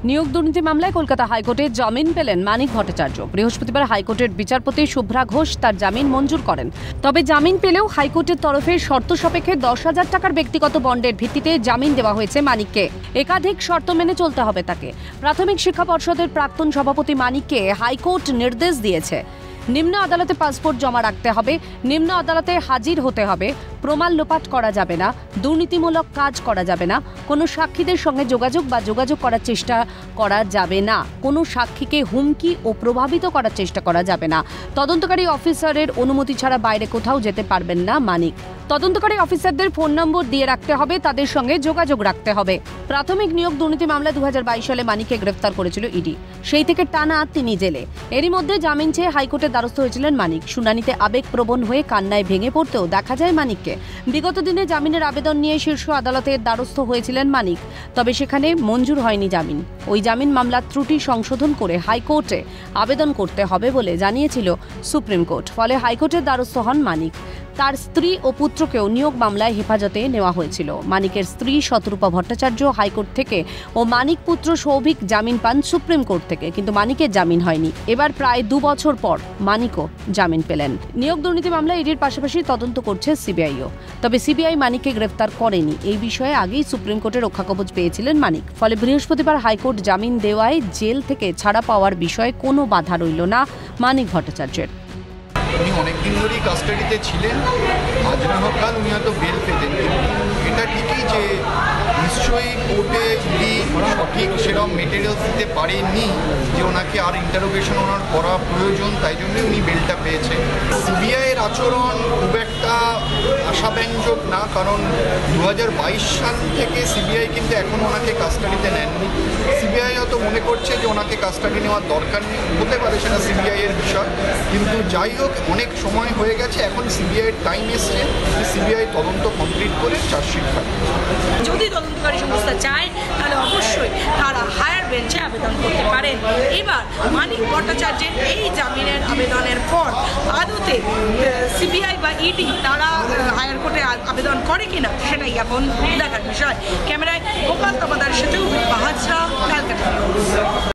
নিয়োগ দুর্নীতি মামলায় কলকাতা হাইকোর্টে জামিন পেলেন মানিক ভট্টাচার্য। বৃহস্পতিবার হাইকোর্টের বিচারপতি শুভ্রা ঘোষ তার জামিন মঞ্জুর করেন। তবে জামিন পেলেও হাইকোর্টের তরফে শর্ত সাপেক্ষে 10,000 টাকার ব্যক্তিগত বন্ডের ভিত্তিতে জামিন দেওয়া হয়েছে মানিককে। একাধিক শর্ত মেনে চলতে হবে তাকে। প্রাথমিক শিক্ষা পর্ষদের প্রাক্তন সভাপতি মানিককে হাইকোর্ট নির্দেশ দিয়েছে, নিম্ন আদালতে পাসপোর্ট জমা রাখতে হবে, নিম্ন আদালতে হাজির হতে হবে, প্রমাণ লোপাট করা যাবে না, দুর্নীতিমূলক কাজ করা যাবে না, কোনো সাক্ষীদের সঙ্গে যোগাযোগ করার চেষ্টা করা যাবে না, কোনো সাক্ষীকে হুমকি ও প্রভাবিত করার চেষ্টা করা যাবে না, তদন্তকারী অফিসারের অনুমতি ছাড়া বাইরে কোথাও যেতে পারবেন না মানিক। তদন্তকারী অফিসারদের ফোন নম্বর দিয়ে রাখতে হবে, তাদের সঙ্গে যোগাযোগ রাখতে হবে। প্রাথমিক নিয়োগ দুর্নীতি মামলা 2022 সালে মানিককে গ্রেফতার করেছিল ইডি। সেই থেকে টানা তিনি জেলে। এরই মধ্যে জামিন চেয়ে হাইকোর্টের দ্বারস্থ হয়েছিলেন মানিক। শুনানিতে আবেগপ্রবণ হয়ে কান্নায় ভেঙে পড়তেও দেখা যায় মানিককে। বিগত দিনে জামিনের আবেদন নিয়ে শীর্ষ আদালতের দ্বারস্থ হয়েছিলেন মানিক, তবে সেখানে মঞ্জুর হয়নি জামিন। ওই জামিন মামলার ত্রুটি সংশোধন করে হাইকোর্টে আবেদন করতে হবে বলে জানিয়েছিল সুপ্রিম কোর্ট। ফলে হাইকোর্টের দ্বারস্থ হন মানিক। তার স্ত্রী ও পুত্রকেও নিয়োগ মামলায় হেফাজতে নেওয়া হয়েছিল। মানিকের স্ত্রী শতরূপা ভট্টাচার্য হাইকোর্ট থেকে ও মানিক পুত্র সৌভিক জামিন পান সুপ্রিম কোর্ট থেকে, কিন্তু মানিকের জামিন হয়নি। এবার প্রায় 2 বছর পর মানিকও জামিন পেলেন। নিয়োগ দুর্নীতি মামলায় ইডির পাশাপাশি তদন্ত করছে সিবিআইও। তবে সিবিআই মানিককে গ্রেফতার করেনি। এই বিষয়ে আগেই সুপ্রিম কোর্টের রক্ষাকবচ পেয়েছিলেন মানিক। ফলে বৃহস্পতিবার হাইকোর্ট জামিন দেওয়ায় জেল থেকে ছাড়া পাওয়ার বিষয়ে কোনো বাধা রইল না মানিক ভট্টাচার্যের। উনি অনেকদিন ধরেই কাস্টাডিতে ছিলেন, আজ না হোক কাল উনি হয়তো বেল পেতেন, কিন্তু এটা ঠিকই যে নিশ্চয়ই কোর্টে ইডি সঠিক সেরকম মেটেরিয়ালস দিতে পারেননি যে ওনাকে আর ইন্টারোগেশন ওনার করা প্রয়োজন, তাই জন্যই উনি বেলটা পেয়েছে। সিবিআইয়ের আচরণ খুব একটা আশাব্যঞ্জক না, কারণ 2022 সাল থেকে সিবিআই কিন্তু এখন ওনাকে কাস্টাডিতে নেননি। সিবিআই হয়তো মনে করছে যে ওনাকে কাস্টাডি নেওয়ার দরকার নেই, হতে পারে সেটা সিবিআইয়ের বিষয়, কিন্তু যাই হোক অনেক সময় হয়ে গেছে। এখন সিবিআইয়ের টাইম এসছে, সিবিআই তদন্ত কমপ্লিট করে চার্জশিট পাবে। যদি তদন্তকারী সংস্থা চায় তাহলে অবশ্যই তারা হায়ার বেঞ্চে আবেদন করতে পারেন। এবার মানিক ভট্টাচার্যের এই জামিনের আবেদনের পর আদতে সিবিআই বা ইডি তারা হায়ার কোর্টে আবেদন করে কিনা সেটাই এখন দেখার বিষয়। ক্যামেরায় গোপাল তমাদার সাথে বাহাজরা, ক্যালকাটা।